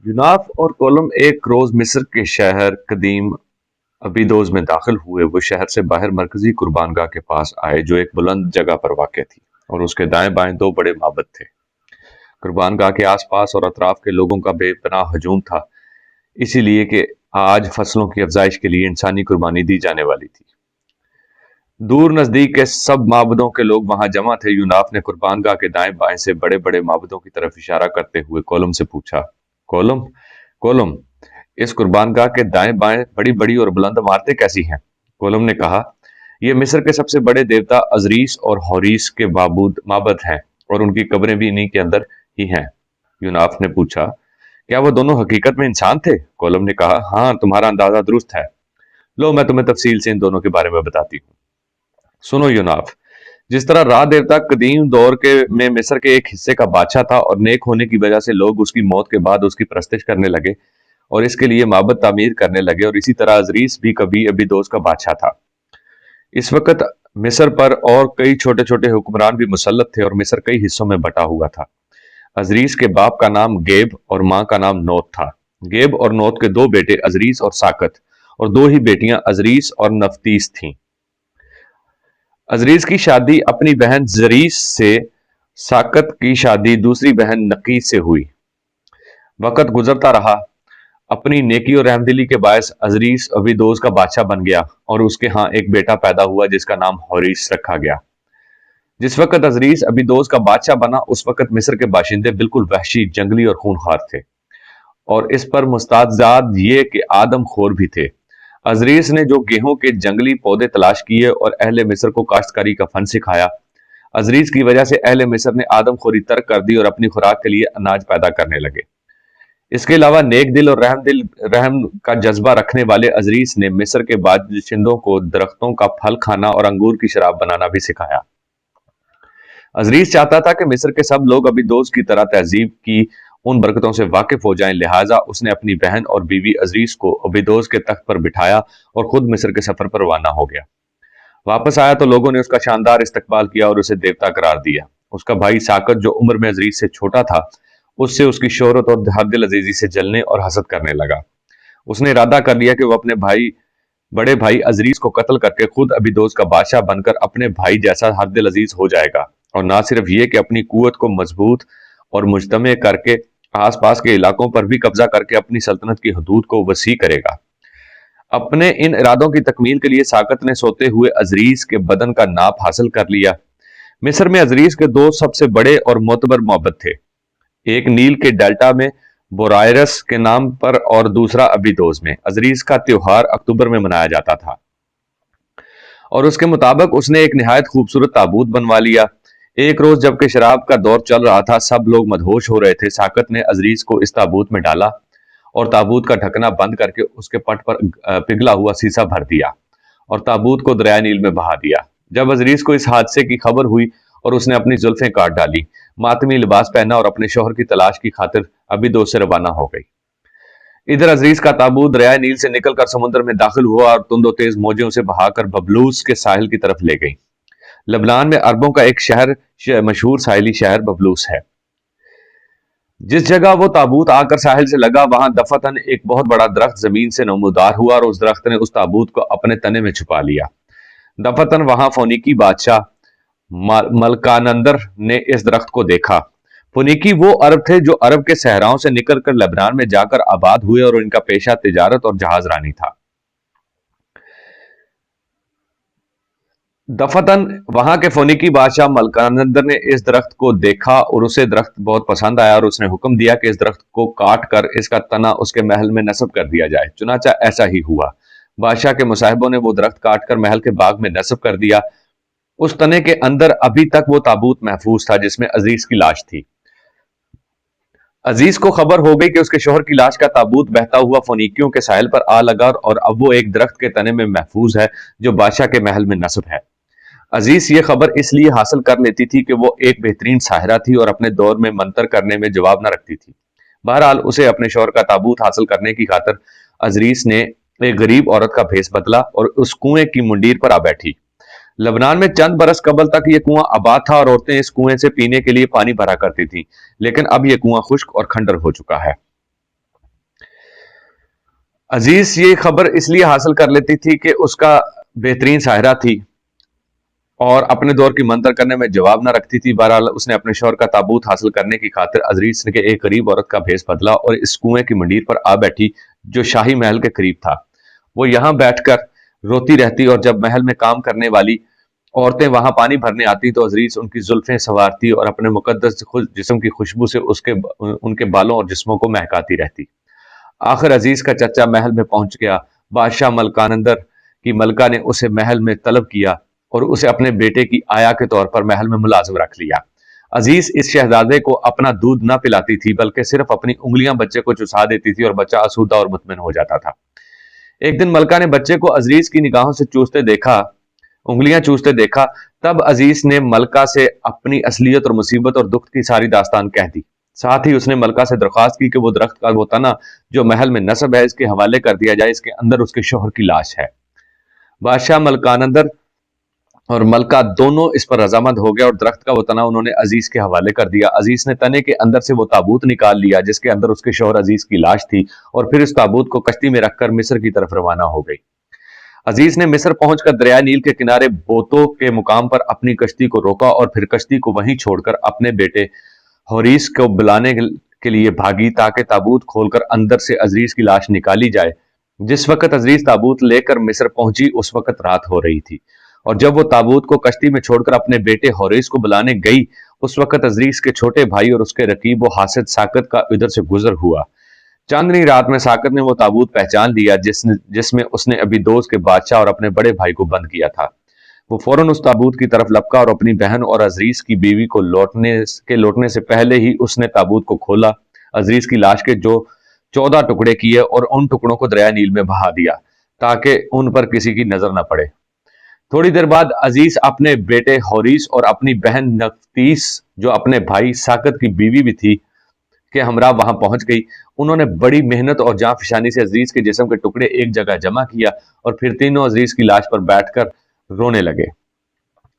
यूनाफ और कोलम एक रोज मिस्र के शहर कदीम अबीदोस में दाखिल हुए। वो शहर से बाहर मरकजी कुर्बानगाह के पास आए जो एक बुलंद जगह पर वाक़ थी और उसके दाएं बाएं दो बड़े माबद थे। कुर्बानगाह के आसपास और अतराफ के लोगों का बेपनाह हजूम था, इसीलिए कि आज फसलों की अफजाइश के लिए इंसानी कुर्बानी दी जाने वाली थी। दूर नजदीक के सब माबदों के लोग वहां जमा थे। यूनाफ ने कुर्बानगाह के दाएं बाएं से बड़े बड़े माबदों की तरफ इशारा करते हुए कोलम से पूछा, कोलम कोलम, इस कुर्बानगाह के दाएं बाएं बड़ी बड़ी और बुलंद इमारतें कैसी हैं? कोलम ने कहा, ये मिस्र के सबसे बड़े देवता अजरीस और हौरीस के माबद हैं और उनकी कब्रें भी इन्हीं के अंदर ही हैं। यूनाफ ने पूछा, क्या वो दोनों हकीकत में इंसान थे? कोलम ने कहा, हाँ, तुम्हारा अंदाजा दुरुस्त है। लो, मैं तुम्हें तफसील से इन दोनों के बारे में बताती हूँ। सुनो यूनाफ, जिस तरह रा देवता कदीम दौर के में मिस्र के एक हिस्से का बादशाह था और नेक होने की वजह से लोग उसकी मौत के बाद उसकी परस्तिश करने लगे और इसके लिए माबद तामीर करने लगे, और इसी तरह अजरीस भी कभी अबीदोस का बादशाह था। इस वक्त मिस्र पर और कई छोटे छोटे हुक्मरान भी मुसल्लत थे और मिस्र कई हिस्सों में बटा हुआ था। अजरीस के बाप का नाम गेब और मां का नाम नोत था। गेब और नोत के दो बेटे अजरीस और साकत, और दो ही बेटियां अजरीस और नफतीस थीं। अजरीस की शादी अपनी बहन जरीस से, साकत की शादी दूसरी बहन नकीस से हुई। वक्त गुजरता रहा। अपनी नेकी और रहमदिली के बायस अजरीस अबीदोस का बादशाह बन गया और उसके यहाँ एक बेटा पैदा हुआ जिसका नाम हौरीस रखा गया। जिस वक्त अजरीस अबीदोस का बादशाह बना उस वक्त मिस्र के बाशिंदे बिल्कुल वहशी, जंगली और खूनखार थे, और इस पर मुस्ताजाद ये कि आदम खोर भी थे। अजरीस ने जो गेहूं के जंगली पौधे तलाश किए और अहले मिस्र को काश्तकारी का फन सिखाया। अजरीस की वजह से अहले मिस्र ने आदम खोरी तर्क कर दी और अपनी खुराक के लिए अनाज पैदा करने लगे। इसके अलावा नेक दिल और रहम का जज्बा रखने वाले अजरीस ने मिस्र के बाशिंदों को दरख्तों का फल खाना और अंगूर की शराब बनाना भी सिखाया। अजरीस चाहता था कि मिस्र के सब लोग अबीदोस की तरह तहजीब की उन बरकतों से वाकिफ हो जाएं, लिहाजा उसने अपनी बहन और बीवी अजरीस को अबीदोस के तख्त पर बिठाया और खुद मिस्र के सफर पर रवाना हो गया। वापस आया तो लोगों ने उसका शानदार इस्तकबाल किया और उसे देवता करार दिया। उसका भाई साकत, जो उम्र में अजरीस से छोटा था, उससे उसकी शोहरत और हरदिल अजीजी से जलने और हसद करने लगा। उसने इरादा कर लिया कि वह अपने बड़े भाई अजरीस को कत्ल करके खुद अबीदोस का बादशाह बनकर अपने भाई जैसा हरदिल अजीज हो जाएगा, और ना सिर्फ ये कि अपनी कुवत को मजबूत और मुजतमे करके आसपास के इलाकों पर भी कब्जा करके अपनी सल्तनत की हदूद को वसी करेगा। अपने इन इरादों की तकमील के लिए साकत ने सोते हुए अजरीस के बदन का नाप हासिल कर लिया। मिस्र में अजरीस के दो सबसे बड़े और मोतबर मोहब्बत थे, एक नील के डेल्टा में बोरायरस के नाम पर और दूसरा अबीदोस में। अजरीस का त्योहार अक्टूबर में मनाया जाता था और उसके मुताबिक उसने एक निहायत खूबसूरत ताबूत बनवा लिया। एक रोज जबकि शराब का दौर चल रहा था, सब लोग मदहोश हो रहे थे, साकत ने अजरीस को इस ताबूत में डाला और ताबूत का ढकना बंद करके उसके पट पर पिघला हुआ सीसा भर दिया और ताबूत को दरिया नील में बहा दिया। जब अजरीस को इस हादसे की खबर हुई और उसने अपनी जुल्फें काट डाली, मातमी लिबास पहना और अपने शौहर की तलाश की खातिर अबीदोस से रवाना हो गई। इधर अजरीस का ताबूत दरिया नील से निकलकर समुद्र में दाखिल हुआ और तुंदो तेज मौजें उसे बहाकर बबलूस के साहिल की तरफ ले गई। लबनान में अरबों का एक मशहूर साहिली शहर बबलूस है। जिस जगह वो ताबूत आकर साहिल से लगा, वहां दफतन एक बहुत बड़ा दरख्त जमीन से नमूदार हुआ और उस दरख्त ने उस ताबूत को अपने तने में छुपा लिया। दफतन वहां फोनिकी बादशाह मलकानंदर ने इस दरख्त को देखा। फोनिकी वो अरब थे जो अरब के सहराओं से निकलकर लेबनान में जाकर आबाद हुए और इनका पेशा तिजारत और जहाजरानी था। दफतन वहां के फोनिकी बादशाह मलकानंदर ने इस दरख्त को देखा और उसे दरख्त बहुत पसंद आया और उसने हुक्म दिया कि इस दरख्त को काट कर इसका तना उसके महल में नस्ब कर दिया जाए। चुनाचा ऐसा ही हुआ। बादशाह के मुसाहिबों ने वो दरख्त काट कर महल के बाग में नस्ब कर दिया। उस तने के अंदर अभी तक वो ताबूत महफूज था जिसमें अजीज की लाश थी। अजीज को खबर हो गई कि उसके शोहर की लाश का ताबूत बहता हुआ फोनिकियों के साहिल पर आ लगा और अब वो एक दरख्त के तने में महफूज है जो बादशाह के महल में नस्ब है। अजीज ये खबर इसलिए हासिल कर लेती थी कि वो एक बेहतरीन साहिरा थी और अपने दौर में मंतर करने में जवाब न रखती थी। बहरहाल उसे अपने शौहर का ताबूत हासिल करने की खातिर अजरीस ने एक गरीब औरत का भेस बदला और उस कुएं की मुंडीर पर आ बैठी। लबनान में चंद बरस कबल तक ये कुआं आबाद था और औरतें इस कुएं से पीने के लिए पानी भरा करती थीं, लेकिन अब यह कुआं खुश्क और खंडर हो चुका है। عزیز یہ خبر اس لیے حاصل کر لیتی تھی کہ اس کا بہترین ساحرہ تھی اور اپنے دور کی منتر کرنے میں جواب نہ رکھتی تھی۔ بہرحال اس نے اپنے شوہر کا تابوت حاصل کرنے کی خاطر عزیز کے ایک غریب عورت کا بھیس بدلا اور اس کنویں کی منڈیر پر آ بیٹھی جو شاہی محل کے قریب تھا۔ وہ یہاں بیٹھ کر روتی رہتی اور جب محل میں کام کرنے والی عورتیں وہاں پانی بھرنے آتی تو عزیز ان کی زلفیں سنوارتی اور اپنے مقدس جسم کی خوشبو سے ان کے بالوں اور جسموں کو مہکاتی رہتی۔ آخر عزیز کا چچا محل میں پہنچ گیا۔ بادشاہ ملکانندر کی ملکہ نے اسے محل میں طلب کیا اور اسے اپنے بیٹے کی آیا کے طور پر محل میں ملازم رکھ لیا۔ عزیز اس شہزادے کو اپنا دودھ نہ پلاتی تھی بلکہ صرف اپنی انگلیاں بچے کو چسا دیتی تھی اور بچہ آسودہ اور مطمئن ہو جاتا تھا۔ ایک دن ملکہ نے بچے کو عزیز کی نگاہوں سے انگلیاں چوستے دیکھا، تب عزیز نے ملکہ سے اپنی اصلیت اور مصیبت اور دکھ کی ساری داستان کہہ دی۔ ساتھ ہی اس نے ملکہ سے درخواست کی کہ وہ درخت کا وہ تنا جو محل میں نصب ہے اس کے حوالے کر دیا جائے، اس کے اندر اس کے شوہر کی لاش ہے۔ بادشاہ ملکانندر اور ملکہ دونوں اس پر رضامند ہو گئے اور درخت کا وہ تنا انہوں نے عزیز کے حوالے کر دیا۔ عزیز نے تنے کے اندر سے وہ تابوت نکال لیا جس کے اندر اس کے شوہر عزیز کی لاش تھی اور پھر اس تابوت کو کشتی میں رکھ کر مصر کی طرف روانہ ہو گئی۔ عزیز نے مصر پہنچ کر دریائے نیل کے کنارے بوتو کے مقام پر اپنی کشتی کو روکا اور پھر کشتی کو وہیں چھوڑ کر اپنے بیٹے حوریس کو بلانے کے لیے بھاگی تاکہ تابوت کھول کر اندر سے عزیز کی لاش نکالی جائے۔ جس وقت عزیز تابوت لے کر مصر پہنچی اس وقت رات ہو رہی تھی اور جب وہ تابوت کو کشتی میں چھوڑ کر اپنے بیٹے حوریس کو بلانے گئی اس وقت عزیز کے چھوٹے بھائی اور اس کے رقیب و حاسد ساکت کا ادھر سے گزر ہوا۔ چاندنی رات میں ساکت نے وہ تابوت پہچان لیا جس میں اس نے ابیدوس کے بادشاہ اور اپنے بڑے بھائی کو بند کیا تھا۔ وہ فوراً اس تابوت کی طرف لپکا اور اپنی بہن اور عزیز کی بیوی کو لوٹنے سے پہلے ہی اس نے تابوت کو کھولا، عزیز کی لاش کے جو 14 ٹکڑے کیے اور ان ٹکڑوں کو دریائے نیل میں بہا دیا تاکہ ان پر کسی کی نظر نہ پڑے۔ تھوڑی دیر بعد عزیز اپنے بیٹے حوریس اور اپنی بہن نفتیس جو اپنے بھائی ساکت کی بیوی بھی تھی کے ہمراہ وہاں پہنچ گئی۔ انہوں نے بڑی محنت اور جاں فشانی سے عزیز کے جسم کے ٹکڑے ایک جگہ جمع کیا اور پھر تینوں عزیز کی لاش پر بیٹھ کر رونے لگے۔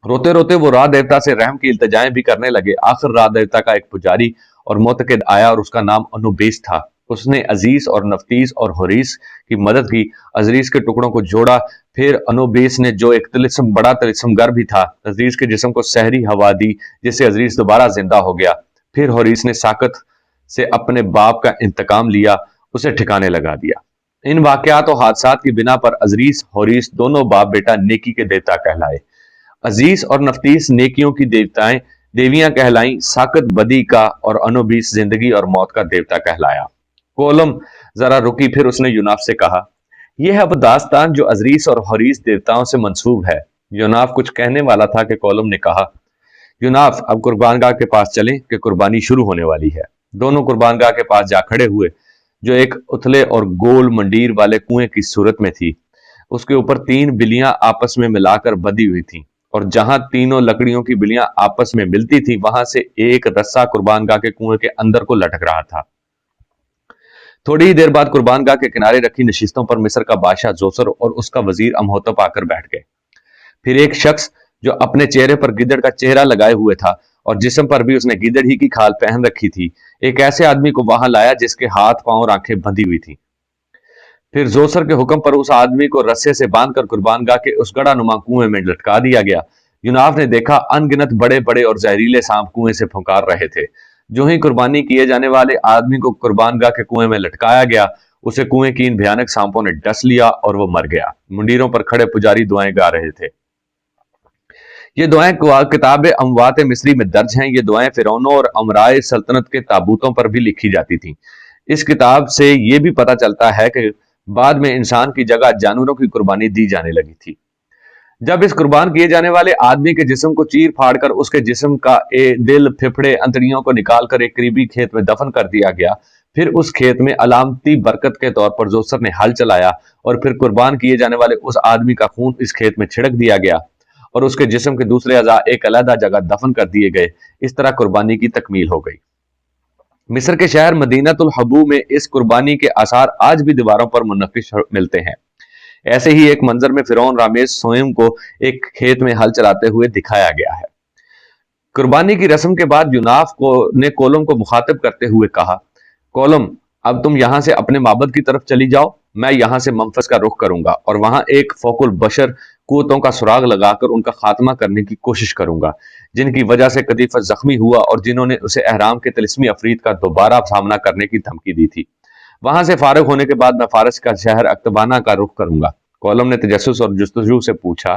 روتے روتے وہ راہ دیوتا سے رحم کی التجائیں بھی کرنے لگے۔ آخر راہ دیوتا کا ایک پجاری اور معتقد آیا اور اس کا نام انوبیس تھا۔ اس نے عزیز اور نفتیس اور حوریس کی مدد کی، عزیز کے ٹکڑوں کو جوڑا۔ پھر انوبیس نے جو ایک بڑا طلسم گر بھی تھا عزیز کے جسم کو سحری ہوا دی جس سے عزیز دوبارہ زندہ ہو گیا۔ پھر حوریس نے ساکت سے اپنے باپ کا انتقام لیا، اسے ٹھکانے لگا دیا۔ ان واقعات و حادثات کی بنا پر عزیز حوریس دونوں باپ بیٹا نیکی کے دیوتا کہلائے۔ عزیز اور نفتیس نیکیوں کی دیویاں کہلائیں، ساکت بدی کا اور انوبیس زندگی اور موت کا دیوتا کہلایا۔ کولم ذرا رکی، پھر اس نے یوناف سے کہا، یہ ہے وہ داستان جو عزیز اور حوریس دیوتاؤں سے منسوب ہے۔ یوناف کچھ کہنے والا تھا کہ کولم نے کہا، یوناف اب قربان گاہ کے پاس چلیں کہ قربانی شروع ہونے والی ہے۔ دونوں قربان گاہ کے پاس جا کھڑے ہوئے جو ایک اتھلے اور گول منڈیر والے کنویں کی صورت میں تھی۔ اس کے اوپر 3 بلیاں آپس میں ملا کر بندھی ہوئی تھیں اور جہاں تینوں لکڑیوں کی بلیاں آپس میں ملتی تھی وہاں سے ایک رسا قربان گاہ کے کنویں کے اندر کو لٹک رہا تھا۔ تھوڑی ہی دیر بعد قربان گاہ کے کنارے رکھی نشستوں پر مصر کا بادشاہ زوسر اور اس کا وزیر امہوتپ آ کر بیٹھ گئے۔ پھر ایک شخص جو اپنے چہرے پر گیدڑ کا چہرہ لگائے ہوئے تھا اور جسم پر بھی اس نے گیدڑ ہی کی کھال پہن رکھی تھی، ایک ایسے آدمی کو وہاں لایا جس کے ہاتھ پاؤں اور آنکھیں بندھی ہوئی تھیں۔ پھر زوسر کے حکم پر اس آدمی کو رسے سے باندھ کر قربان گاہ کے اس گڑھا نما کنویں میں لٹکا دیا گیا۔ یوناف نے دیکھا ان گنت بڑے بڑے اور زہریلے سانپ کنویں سے پھنکار رہے تھے۔ جو ہی قربانی کیے جانے والے آدمی کو قربان گاہ کے کنویں میں لٹکایا گیا، اسے کنویں کی ان بھیانک سانپوں نے ڈس لیا اور وہ مر گیا۔ منڈیروں پر کھڑے پجاری دعائیں گا رہے تھے۔ یہ دعائیں کتاب اموات مصری میں درج ہیں۔ یہ دعائیں فرعونوں اور امرائے سلطنت کے تابوتوں پر بھی لکھی جاتی تھیں۔ اس کتاب سے یہ بھی پتہ چلتا ہے کہ بعد میں انسان کی جگہ جانوروں کی قربانی دی جانے لگی تھی۔ جب اس قربان کیے جانے والے آدمی کے جسم کو چیر پھاڑ کر اس کے جسم کا دل، پھپھڑے، انتڑیوں کو نکال کر ایک قریبی کھیت میں دفن کر دیا گیا، پھر اس کھیت میں علامتی برکت کے طور پر زوسر نے ہل چلایا اور پھر قربان کیے جانے والے اس آدمی کا خون اس کھیت میں چھڑک دیا گیا اور اس کے جسم کے دوسرے اعضاء ایک علیحدہ جگہ دفن کر دیے گئے۔ اس طرح قربانی کی تکمیل ہو گئی۔ مصر کے شہر مدینۃ الحبو میں اس قربانی کے آثار آج بھی دیواروں پر منقش ملتے ہیں۔ ایسے ہی ایک منظر میں فرعون رامز سوئم کو ایک کھیت میں ہل چلاتے ہوئے دکھایا گیا ہے۔ قربانی کی رسم کے بعد یوناف نے کولم کو مخاطب کرتے ہوئے کہا، کولم اب تم یہاں سے اپنے معبد کی طرف چلی جاؤ میں یہاں سے منفذ کا رخ کروں گا اور وہاں ایک فوق البشر قوتوں کا سراغ لگا کر ان کا خاتمہ کرنے کی کوشش کروں گا، جن کی وجہ سے قدیفہ زخمی ہوا اور جنہوں نے اسے احرام کے طلسمی عفریت کا دوبارہ سامنا کرنے کی دھمکی دی تھی۔ وہاں سے فارغ ہونے کے بعد میں فارس کا شہر اکتبانہ کا رخ کروں گا۔ کولم نے تجسس اور جستجو سے پوچھا،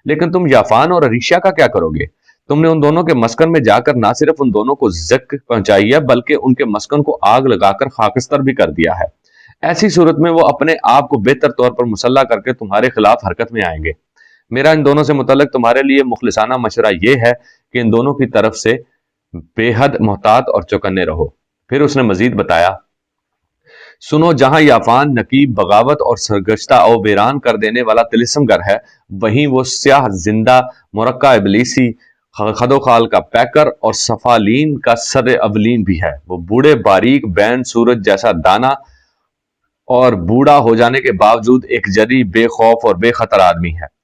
لیکن تم یافان اور اریشیا کا کیا کرو گے؟ تم نے ان دونوں کے مسکن میں جا کر نہ صرف ان دونوں کو زک پہنچائی ہے بلکہ ان کے مسکن کو آگ لگا کر خاکستر بھی کر دیا ہے۔ ایسی صورت میں وہ اپنے آپ کو بہتر طور پر مسلح کر کے تمہارے خلاف حرکت میں آئیں گے۔ میرا ان دونوں سے متعلق تمہارے لیے مخلصانہ مشورہ یہ ہے کہ ان دونوں کی طرف سے بے حد محتاط اور چوکنے رہو۔ پھر اس نے مزید بتایا، سنو، جہاں یافان نقیب، بغاوت اور سرگشتہ او ویران کر دینے والا طلسم گر ہے، وہیں وہ سیاہ زندہ مرکہ ابلیسی، خد و خال کا پیکر اور صفالین کا سر اولین بھی ہے۔ وہ بوڑھے باریک بین سورج جیسا دانا اور بوڑھا ہو جانے کے باوجود ایک جری، بے خوف اور بے خطر آدمی ہے۔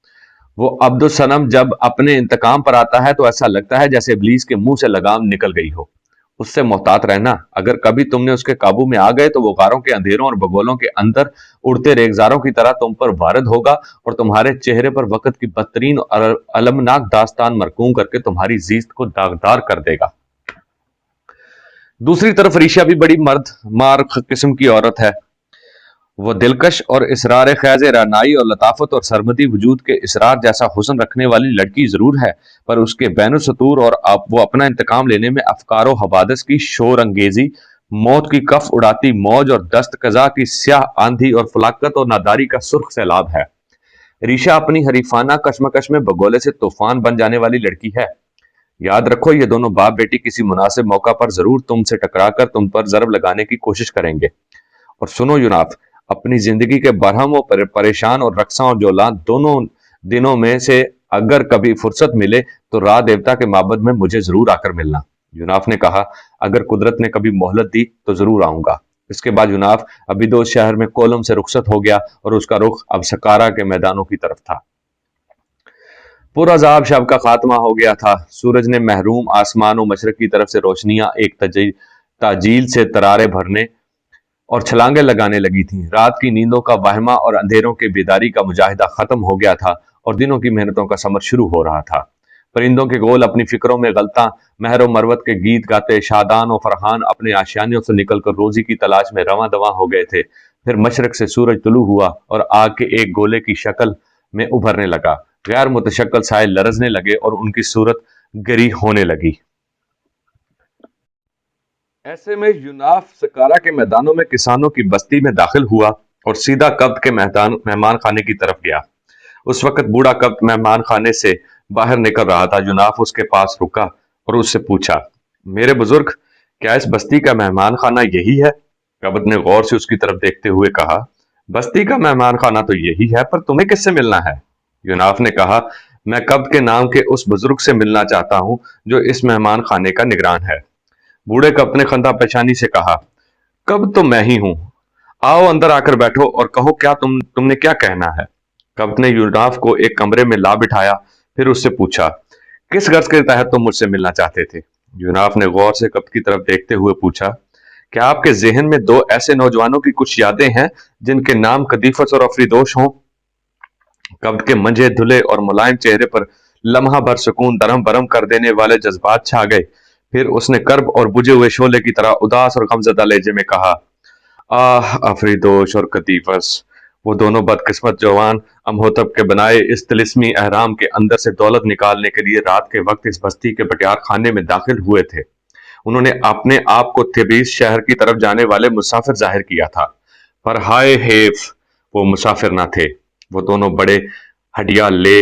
وہ عبد الصنم جب اپنے انتقام پر آتا ہے تو ایسا لگتا ہے جیسے ابلیس کے منہ سے لگام نکل گئی ہو۔ اس سے محتاط رہنا، اگر کبھی تم نے اس کے قابو میں آ گئے تو وہ غاروں کے اندھیروں اور بگولوں کے اندر اڑتے ریگزاروں کی طرح تم پر وارد ہوگا اور تمہارے چہرے پر وقت کی بدترین اور المناک داستان مرقوم کر کے تمہاری زیست کو داغدار کر دے گا۔ دوسری طرف ریشا بھی بڑی مرد مار قسم کی عورت ہے۔ وہ دلکش اور اسرار خیز رعنائی اور لطافت اور سرمدی وجود کے اسرار جیسا حسن رکھنے والی لڑکی ضرور ہے، پر اس کے بین السطور اور وہ اپنا انتقام لینے میں افکار و حوادث کی شور انگیزی، موت کی کف اڑاتی موج اور دست قضا کی سیاہ آندھی اور فلاکت اور ناداری کا سرخ سیلاب ہے۔ ریشا اپنی حریفانہ کشمکش میں بگولے سے طوفان بن جانے والی لڑکی ہے۔ یاد رکھو، یہ دونوں باپ بیٹی کسی مناسب موقع پر ضرور تم سے ٹکرا کر تم پر ضرب لگانے کی کوشش کریں گے۔ اور سنو یوناف، اپنی زندگی کے برہم و پریشان اور رقصاں اور جولاں دونوں دنوں میں سے اگر کبھی فرصت ملے تو را دیوتا کے معبد میں مجھے ضرور آ کر ملنا۔ یوناف نے کہا، اگر قدرت نے کبھی مہلت دی تو ضرور آؤں گا۔ اس کے بعد یوناف ابیدوس شہر میں کولم سے رخصت ہو گیا اور اس کا رخ اب سکارا کے میدانوں کی طرف تھا۔ پرعذاب شب کا خاتمہ ہو گیا تھا۔ سورج نے محروم آسمان و مشرق کی طرف سے روشنیاں ایک تاجیل سے ترارے بھرنے اور چھلانگیں لگانے لگی تھیں۔ رات کی نیندوں کا وہمہ اور اندھیروں کے بیداری کا مجاہدہ ختم ہو گیا تھا اور دنوں کی محنتوں کا ثمر شروع ہو رہا تھا۔ پرندوں کے گول اپنی فکروں میں غلطاں مہر و مروت کے گیت گاتے، شادان و فرحان اپنے آشیانیوں سے نکل کر روزی کی تلاش میں رواں دواں ہو گئے تھے۔ پھر مشرق سے سورج طلوع ہوا اور آگ کے ایک گولے کی شکل میں ابھرنے لگا۔ غیر متشکل سائے لرزنے لگے اور ان کی صورت گری ہونے لگی۔ ایسے میں یوناف سکارا کے میدانوں میں کسانوں کی بستی میں داخل ہوا اور سیدھا کبت کے مہمان خانے کی طرف گیا۔ اس وقت بوڑھا کبت مہمان خانے سے باہر نکل رہا تھا۔ یوناف اس کے پاس رکا اور اس سے پوچھا، میرے بزرگ، کیا اس بستی کا مہمان خانہ یہی ہے؟ کبت نے غور سے اس کی طرف دیکھتے ہوئے کہا، بستی کا مہمان خانہ تو یہی ہے، پر تمہیں کس سے ملنا ہے؟ یوناف نے کہا، میں کبت کے نام کے اس بزرگ سے ملنا چاہتا ہوں جو اس مہمان خانے کا نگران ہے۔ بوڑھے کبت نے خندہ پیشانی سے کہا، کبت تو میں ہی ہوں، آؤ اندر آ کر بیٹھو اور کہو کیا تم نے کیا کہنا ہے۔ کبت نے یوناف کو ایک کمرے میں لا بٹھایا، پھر اس سے پوچھا، کس غرض کے تحت تم مجھ سے ملنا چاہتے تھے؟ یوناف نے غور سے کبت کی طرف دیکھتے ہوئے پوچھا، کیا آپ کے ذہن میں دو ایسے نوجوانوں کی کچھ یادیں ہیں جن کے نام قدیفس اور افریدوش ہوں؟ کبت کے منجھے دھلے اور ملائم چہرے پر لمحہ بھر سکون درہم برہم کر دینے والے جذبات چھا گئے۔ پھر اس نے کرب اور بجھے ہوئے شعلے کی طرح اداس اور غمزدہ لہجے میں کہا، آہ افریدوش اور قدیفس، وہ دونوں بدقسمت جوان امہوتب کے بنائے اس طلسمی احرام کے اندر سے دولت نکالنے کے لیے رات کے وقت اس بستی کے بٹیار خانے میں داخل ہوئے تھے۔ انہوں نے اپنے آپ کو تھیبیس شہر کی طرف جانے والے مسافر ظاہر کیا تھا، پر ہائے حیف، وہ مسافر نہ تھے۔ وہ دونوں بڑے ہڈیا لے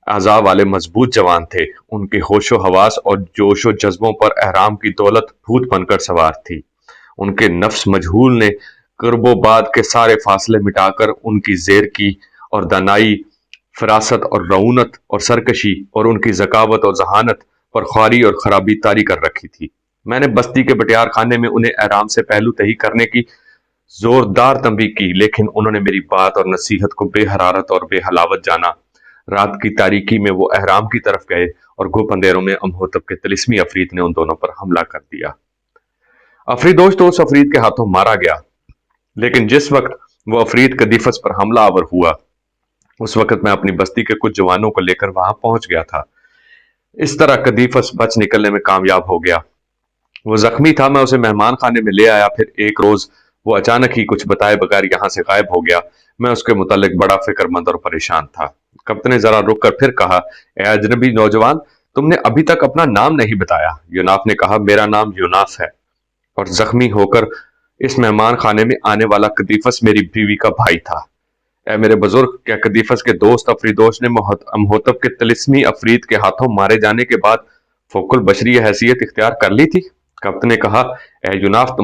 اعضاء والے مضبوط جوان تھے۔ ان کے ہوش و حواس اور جوش و جذبوں پر احرام کی دولت بھوت بن کر سوار تھی۔ ان کے نفس مجہول نے قرب و بعد کے سارے فاصلے مٹا کر ان کی زیر کی اور دانائی، فراست اور رعونت اور سرکشی اور ان کی ذکاوت اور ذہانت پر خواری اور خرابی طاری کر رکھی تھی۔ میں نے بستی کے بٹیار خانے میں انہیں احرام سے پہلو تہی کرنے کی زوردار تنبیہ کی، لیکن انہوں نے میری بات اور نصیحت کو بے حرارت اور بے حلاوت جانا۔ رات کی تاریکی میں وہ احرام کی طرف گئے اور گھپ اندھیروں میں امہوتب کے طلسمی عفریت نے ان دونوں پر حملہ کر دیا۔ افریدوش تو اس عفریت کے ہاتھوں مارا گیا، لیکن جس وقت वो अफरीद कदीफस पर हमला आवर हुआ। उस वक्त मैं अपनी बस्ती के कुछ जवानों को लेकर वहां पहुंच गया था। इस तरह कदीफस बच निकलने में कामयाब हो गया। वो जख्मी था, मैं उसे मेहमान खाने में ले आया। फिर एक रोज वो अचानक ही कुछ बताए बगैर यहां से गायब हो गया। मैं उसके मुतालिक बड़ा फिक्रमंद और परेशान था। कप्तान ने जरा रुक कर फिर कहा, ए अजनबी नौजवान, तुमने अभी तक अपना नाम नहीं बताया। यूनाफ ने कहा, मेरा नाम यूनाफ है और जख्मी होकर इस मेहमान खाने में आने वाला कदीफस मेरी बीवी का भाई था। ए मेरे बुजुर्ग, क्या कदीफस के दोस्त अफरीदोश ने अमहोतब के तिलिस्मी अफरीद के हाथों मारे जाने के बाद फोकुल बशरी हैसियत इख्तियार कर ली थी? कप्तान ने कहा, ए यूनाफ,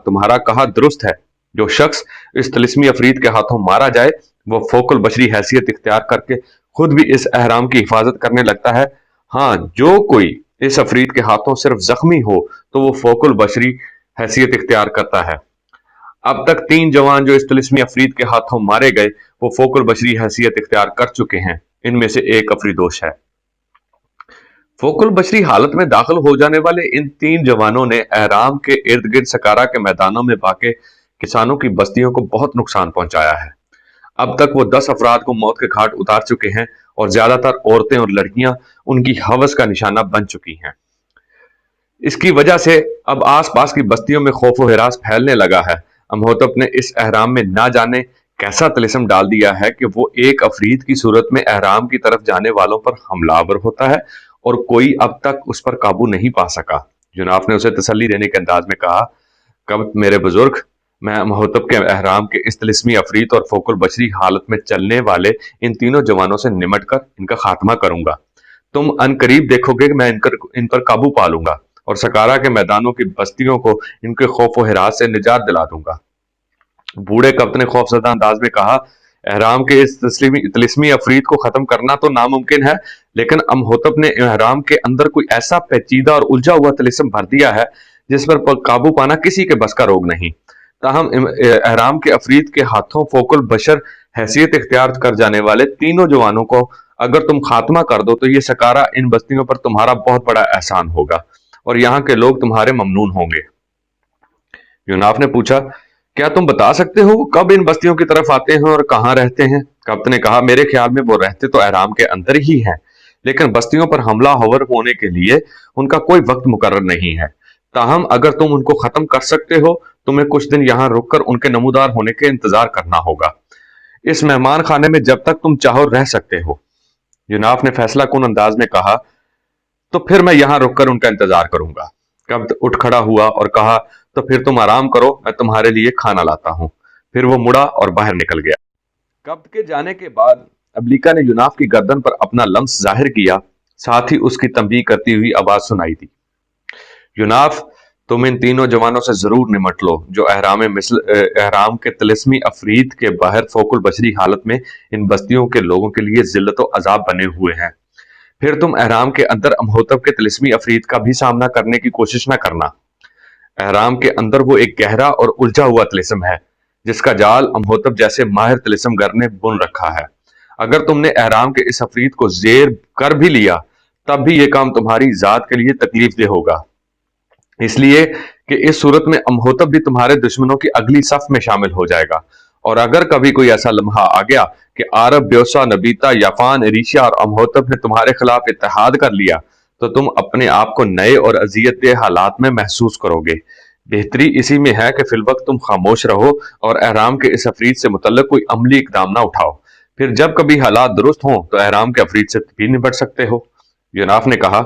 तुम्हारा कहा दुरुस्त है। जो शख्स इस तिलिस्मी अफरीद के हाथों मारा जाए वो फोकुल बशरी हैसियत इख्तियार करके खुद भी इस अहराम की हिफाजत करने लगता है। हाँ, जो कोई इस अफरीद के हाथों सिर्फ जख्मी हो तो वो फोकुल बशरी हैसियत इख्तियार करता है। अब तक 3 जवान जो इस तिलिस्मी अफरीद के हाथों मारे गए वो फोकुल बशरी हैसियत इख्तियार कर चुके हैं। इनमें से एक अफरीदोश है। फोकुल बशरी हालत में दाखिल हो जाने वाले इन 3 जवानों ने अहराम के इर्द गिर्द सकारा के मैदानों में वाक़े किसानों की बस्तियों को बहुत नुकसान पहुंचाया है। अब तक वो 10 अफराद को मौत के घाट उतार चुके हैं और ज्यादातर औरतें और लड़कियां उनकी हवस का निशाना बन चुकी हैं। इसकी वजह से अब आसपास की बस्तियों में खौफ व हिरास फैलने लगा है। अमहोतब ने इस अहराम में ना जाने कैसा तिलिस्म डाल दिया है कि वो एक अफरीद की सूरत में अहराम की तरफ जाने वालों पर हमलावर होता है और कोई अब तक उस पर काबू नहीं पा सका। जुनाफ ने उसे तसल्ली देने के अंदाज में कहा, कब मेरे बुजुर्ग, मैं अमहोतब के अहराम के इस तिलिस्मी अफरीद और फोकुल बशरी हालत में चलने वाले इन तीनों जवानों से निमट कर इनका खात्मा करूंगा। तुम अनकरीब देखोगे कि मैं इन पर काबू पा लूंगा और सकारा के मैदानों की बस्तियों को इनके खौफ व हिरास से निजात दिला दूंगा। बूढ़े कप्तान ने खौफजदा अंदाज में कहा, एहराम के इस तिलिस्मी अफरीद को खत्म करना तो नामुमकिन है, लेकिन अमहोतब ने एहराम के अंदर कोई ऐसा पेचीदा और उलझा हुआ तिलिस्म भर दिया है जिस पर काबू पाना किसी के बस का रोग नहीं। ताहम एहराम के अफरीद के हाथों फोकुल बशर हैसियत इख्तियार कर जाने वाले तीनों जवानों को अगर तुम खात्मा कर दो तो ये सकारा इन बस्तियों पर तुम्हारा बहुत बड़ा एहसान होगा और यहाँ के लोग तुम्हारे ममनून होंगे। यूनाफ ने पूछा, क्या तुम बता सकते हो कब इन बस्तियों की तरफ आते हैं और कहाँ रहते हैं? कप्तान ने कहा, मेरे ख्याल में वो रहते तो एहराम के अंदर ही हैं, लेकिन बस्तियों पर हमला हवर होने के लिए उनका कोई वक्त मुकर्रर नहीं है। ताहम अगर तुम उनको खत्म कर सकते हो तुम्हें कुछ दिन यहाँ रुककर उनके नमूदार होने के इंतजार करना होगा। इस मेहमान खाने में जब तक तुम चाहो रह सकते हो। यूनाफ ने फैसला कुन अंदाज में कहा, तो फिर मैं यहाँ रुककर उनका इंतजार करूंगा। कब्त उठ खड़ा हुआ और कहा, तो फिर तुम आराम करो, मैं तुम्हारे लिए खाना लाता हूं। फिर वो मुड़ा और बाहर निकल गया। कब्त के जाने के बाद अब्लिका ने यूनाफ की गर्दन पर अपना लम्स जाहिर किया, साथ ही उसकी तंबीह करती हुई आवाज सुनाई दी, यूनाफ, तुम इन तीनों जवानों से जरूर निमट लो जो एहराम के तिलिस्मी अफरीद के बाहर फोकुल बशरी हालत में इन बस्तियों के लोगों के लिए जिल्लत व अजाब बने हुए हैं। फिर तुम एहराम के अंदर अमहोतब के तिलिस्मी अफरीद का भी सामना करने की कोशिश न करना। एहराम के अंदर वो एक गहरा और उलझा हुआ तिलिस्म है जिसका जाल अमहोतब जैसे माहिर तिलिस्मगर ने बुन रखा है। अगर तुमने एहराम के इस अफरीद को जेर कर भी लिया तब भी यह काम तुम्हारी जात के लिए तकलीफ दे होगा, इसलिए कि इस सूरत में अमहोतब भी तुम्हारे दुश्मनों की अगली सफ में शामिल हो जाएगा। और अगर कभी कोई ऐसा लम्हा आ गया कि अरब, ब्योसा, नबीता, याफान, एरिशिया और अमहोतब ने तुम्हारे खिलाफ इत्तेहाद कर लिया तो तुम अपने आप को नए और अजियतदेह हालात में महसूस करोगे। बेहतरी इसी में है कि फिलवक्त तुम खामोश रहो और एहराम के इस अफरीद से मुतल्लिक कोई अमली इकदाम ना उठाओ। फिर जब कभी हालात दुरुस्त हों तो एहराम के अफरीद से भी निपट सकते हो। यूनाफ ने कहा,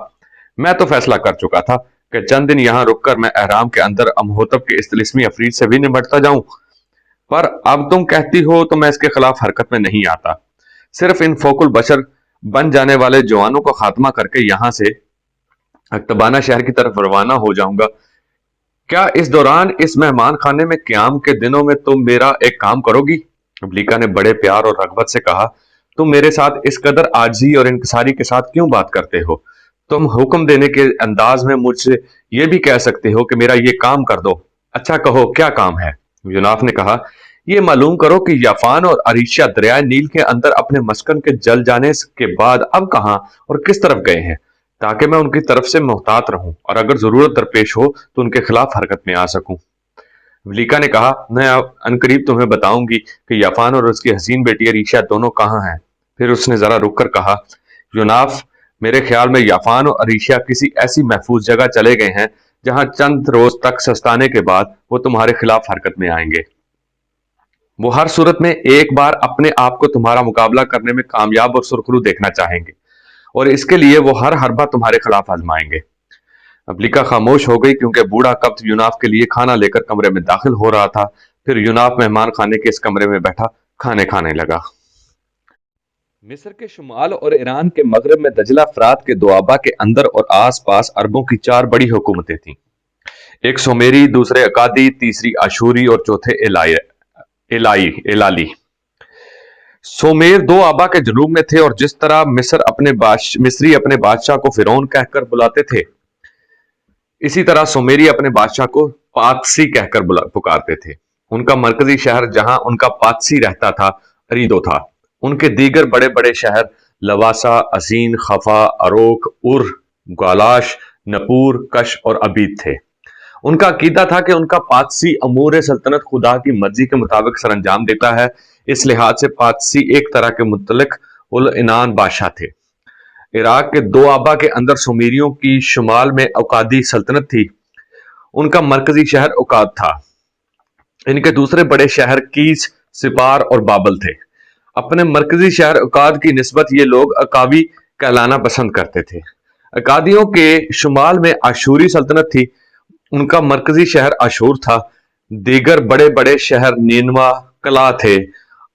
मैं तो फैसला कर चुका था कि चंद दिन यहां रुककर मैं एहराम के अंदर अमहोतब के इस तिलिस्मी अफरीद से भी निपटता जाऊं, पर अब तुम कहती हो तो मैं इसके खिलाफ हरकत में नहीं आता। सिर्फ इन फोकुल बशर बन जाने वाले जवानों को खात्मा करके यहां से अक्तबाना शहर की तरफ रवाना हो जाऊंगा। क्या इस दौरान इस मेहमान खाने में क्याम के दिनों में तुम मेरा एक काम करोगी? अब्लिका ने बड़े प्यार और रगबत से कहा, तुम मेरे साथ इस कदर आजिजी और इंकसारी के साथ क्यों बात करते हो? तुम हुक्म देने के अंदाज में मुझसे यह भी कह सकते हो कि मेरा ये काम कर दो। अच्छा कहो, क्या काम है? यूनाफ ने कहा, यह मालूम करो कि याफान और अरीशिया दरियाए नील के अंदर अपने मस्कन के जल जाने के बाद अब कहां और किस तरफ गए हैं, ताकि मैं उनकी तरफ से मोहतात रहूं और अगर जरूरत दरपेश हो तो उनके खिलाफ हरकत में आ सकूं। वलीका ने कहा, मैं अनकरीब तुम्हें बताऊंगी कि याफान और उसकी हसीन बेटी अरीशा दोनों कहाँ हैं। फिर उसने जरा रुक कर कहा, यूनाफ, मेरे ख्याल में याफान और अरीशा किसी ऐसी महफूज जगह चले गए हैं जहां चंद रोज तक सस्ताने के बाद वो तुम्हारे खिलाफ हरकत में आएंगे। वो हर सूरत में एक बार अपने आप को तुम्हारा मुकाबला करने में कामयाब और सुरखरू देखना चाहेंगे, और इसके लिए वो हर हरबा तुम्हारे खिलाफ आजमाएंगे। अब्लिका खामोश हो गई क्योंकि बूढ़ा कब्त यूनाफ के लिए खाना लेकर कमरे में दाखिल हो रहा था। फिर यूनाफ मेहमान खाने के इस कमरे में बैठा खाने खाने लगा। मिस्र के शुमाल और ईरान के मगरब में दजला फरात के दोआबा के अंदर और आस पास अरबों की 4 बड़ी हुकूमतें थीं। एक सुमेरी, दूसरे अकादी, तीसरी आशूरी और चौथे एलाली। सुमेर दो आबा के जनूब में थे, और जिस तरह मिस्री अपने बादशाह को फिरौन कहकर बुलाते थे, इसी तरह सुमेरी अपने बादशाह को पातसी कहकर पुकारते थे। उनका मरकजी शहर जहां उनका पातसी रहता था, अरीदो था। उनके दीगर बड़े बड़े शहर लवासा, असीन, खफा, अरोक, उर, ग्वालाश, नपूर, कश और अबीद थे। उनका अकीदा था कि उनका पातसी अमूर सल्तनत खुदा की मर्जी के मुताबिक सरंजाम देता है। इस लिहाज से पातसी एक तरह के मुतलक उल इनान बादशाह थे। इराक के दो आबा के अंदर सुमेरियों की शुमाल में औकादी सल्तनत थी। उनका मरकजी शहर औकाद था। इनके दूसरे बड़े शहर कीस, सिपार और बाबल थे। अपने मरकजी शहर औकाद की निस्बत ये लोग अकावी कहलाना पसंद करते थे। अकादियों के शुमाल में आशूरी सल्तनत थी। उनका मरकजी शहर आशूर था। दीगर बड़े बड़े शहर नीनवा, कला थे।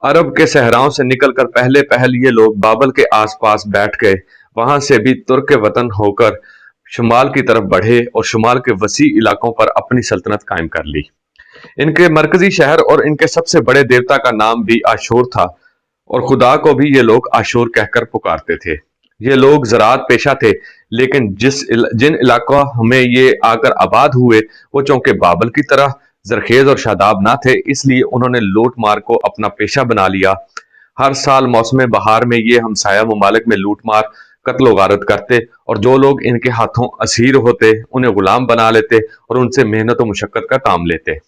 अरब के सहराओं से निकलकर पहले पहल ये लोग बाबल के आसपास बैठ गए। वहां से भी तुर्क वतन होकर शुमाल की तरफ बढ़े और शुमाल के वसी इलाकों पर अपनी सल्तनत कायम कर ली। इनके मरकजी शहर और इनके सबसे बड़े देवता का नाम भी आशूर था, और खुदा को भी ये लोग आशूर कहकर पुकारते थे। ये लोग ज़राअत पेशा थे, लेकिन जिन इलाकों में ये आकर आबाद हुए वो चौंके बाबल की तरह जरखेज और शादाब ना थे, इसलिए उन्होंने लूट मार को अपना पेशा बना लिया। हर साल मौसम बहार में ये हमसाया ममालिक में लूट मार, कत्ल गारत करते, और जो लोग इनके हाथों असीर होते उन्हें गुलाम बना लेते और उनसे मेहनत और मुशक्कत का काम लेते।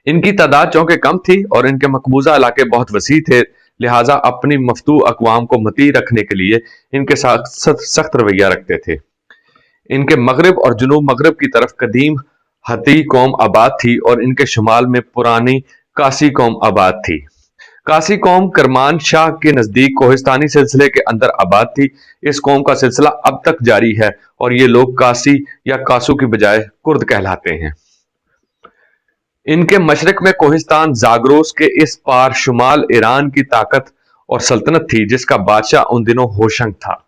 इनकी तादाद चौंके कम थी और इनके मकबूजा इलाके बहुत वसी थे, लिहाजा अपनी मफतू अकवाम को मती रखने के लिए इनके साथ सख्त रवैया रखते थे। इनके मगरब और जुनूब मगरब की तरफ कदीम हती कौम आबाद थी, और इनके शुमाल में पुरानी कासी कौम आबाद थी। कासी कौम करमान शाह के नजदीक कोहिस्तानी सिलसिले के अंदर आबाद थी। इस कौम का सिलसिला अब तक जारी है, और ये लोग कासी या कासू की बजाय कुर्द कहलाते हैं। इनके मशरक में कोहिस्तान जागरोस के इस पार शुमाल ईरान की ताकत और सल्तनत थी, जिसका बादशाह उन दिनों होशंग था।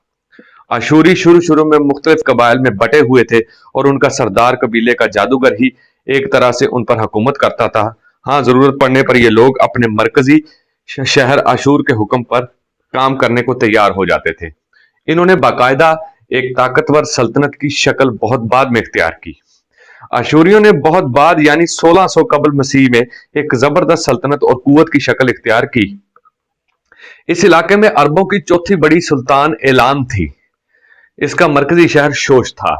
आशूरी शुरू शुरू में मुख्तलिफ कबाइल में बटे हुए थे, और उनका सरदार कबीले का जादूगर ही एक तरह से उन पर हुकूमत करता था। हाँ, जरूरत पड़ने पर ये लोग अपने मरकजी शहर आशूर के हुक्म पर काम करने को तैयार हो जाते थे। इन्होंने बाकायदा एक ताकतवर सल्तनत की शक्ल बहुत बाद में इख्तियार की। आशूरियों ने बहुत बाद यानी 1600 कबल मसीह में एक जबरदस्त सल्तनत और कुवत की शक्ल इख्तियार की। इस इलाके में अरबों की चौथी बड़ी सुल्तान एलान थी। इसका मरकजी शहर शोश था।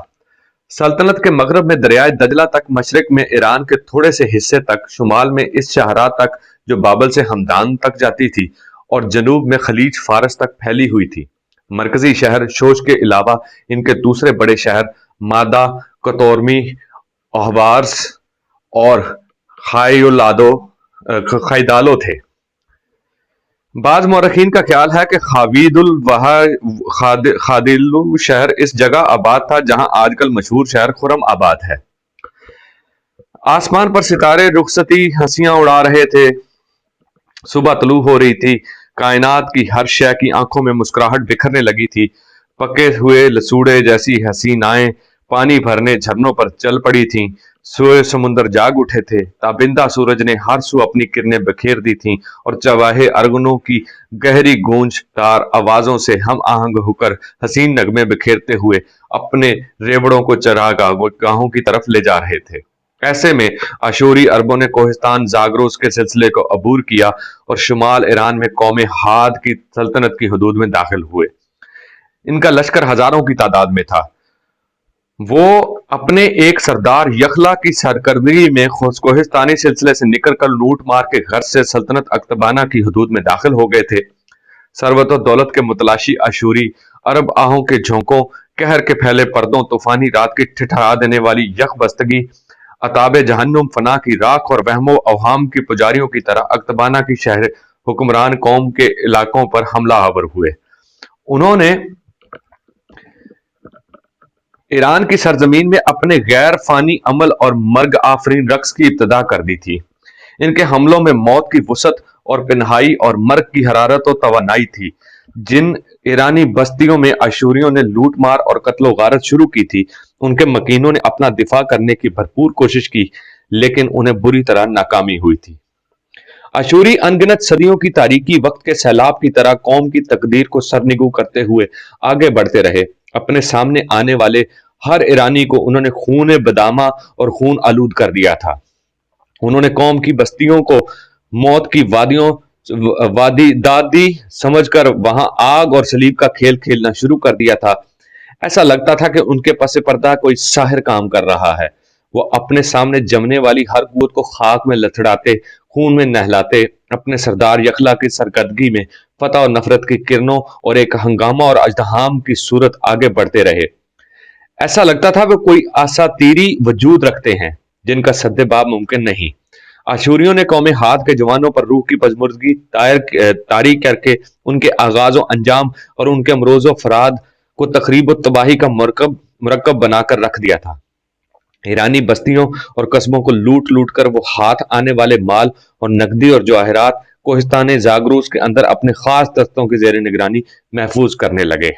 सल्तनत के मगरब में दरियाए दजला तक, मशरक में ईरान के थोड़े से हिस्से तक, शुमाल में इस शहरा तक जो बाबल से हमदान तक जाती थी, और जनूब में खलीज फारस तक फैली हुई थी। मरकजी शहर शोश के अलावा इनके दूसरे बड़े शहर मादा, कतौरमी, ओहबार्स और खाइदालो थे। बाज मौरखीन का ख्याल है कि खादिलु शहर इस जगह आबाद था जहां आजकल मशहूर शहर खुरम आबाद है। आसमान पर सितारे रुखसती हंसियां उड़ा रहे थे। सुबह तलू हो रही थी। कायनात की हर शय की आंखों में मुस्कुराहट बिखरने लगी थी। पके हुए लसूड़े जैसी हसीनाएं पानी भरने झरनों पर चल पड़ी थीं। सोए समुंदर जाग उठे थे। ताबिंदा सूरज ने हर सू अपनी किरणें बिखेर दी थीं, और चवाहे अरगनों की गहरी गूंजदार आवाजों से हम आहंग होकर हसीन नगमे बिखेरते हुए अपने रेवड़ों को चरागाहों की तरफ ले जा रहे थे। ऐसे में आशूरी अरबों ने कोहिस्तान जागरोस के सिलसिले को अबूर किया और शुमाल ईरान में कौम हाद की सल्तनत की हदूद में दाखिल हुए। इनका लश्कर हजारों की तादाद में था। वो अपने एक सरदार यखला की सरकर्दगी में कोहिस्तानी सिलसिले से निकलकर लूट मार के घर से सल्तनत अक्तबाना की हदूद में दाखिल हो गए थे। सरवत और दौलत के मुतलाशी अशूरी अरब आहों के झोंकों, कहर के फैले पर्दों, तूफानी रात की ठिठरा देने वाली यख बस्तगी, अताब जहन्नुम, फना की राख और वहमो अवहाम की पुजारियों की तरह अक्तबाना की शहर हुक्मरान कौम के इलाकों पर हमला आवर हुए। उन्होंने ईरान की सरजमीन में अपने गैर फानी अमल और मर्ग आफरीन रक्स की इब्तदा कर दी थी। इनके हमलों में मौत की वसत और पिनहाई और मर्ग की हरारत और तवानाई थी। जिन ईरानी बस्तियों में अशूरियों ने लूट मार और कत्लो गारत शुरू की थी, उनके मकीनों ने अपना दिफा करने की भरपूर कोशिश की, लेकिन उन्हें बुरी तरह नाकामी हुई थी। अशूरी अनगिनत सदियों की तारीकी वक्त के सैलाब की तरह कौम की तकदीर को सरनिगू करते हुए आगे बढ़ते रहे। अपने सामने आने वाले हर ईरानी को उन्होंने खून बदामा और खून आलूद कर दिया था। उन्होंने कौम की बस्तियों को मौत की वादियों वादी दादी समझकर वहां आग और सलीब का खेल खेलना शुरू कर दिया था। ऐसा लगता था कि उनके पस पर्दा कोई साहिर काम कर रहा है। वो अपने सामने जमने वाली हर कुवत को खाक में लथड़ाते, खून में नहलाते, अपने सरदार यखला की सरकदगी में फतह और नफरत की किरणों और एक हंगामा और अजदहाम की सूरत आगे बढ़ते रहे। ऐसा लगता था वे कोई असातीरी वजूद रखते हैं जिनका सद्देबाब मुमकिन नहीं। आशूरियों ने कौमे हाथ के जवानों पर रूह की पजमुर्दगी तारी करके उनके आगाज और अंजाम और उनके अमरोज फराद को तकरीब और तबाही का मरकब बनाकर रख दिया था। ईरानी बस्तियों और कस्बों को लूट लूट कर वो हाथ आने वाले माल और नकदी और जवाहरात कोहिस्तान जागरूस के अंदर अपने खास दस्तों की जेर निगरानी महफूज करने लगे।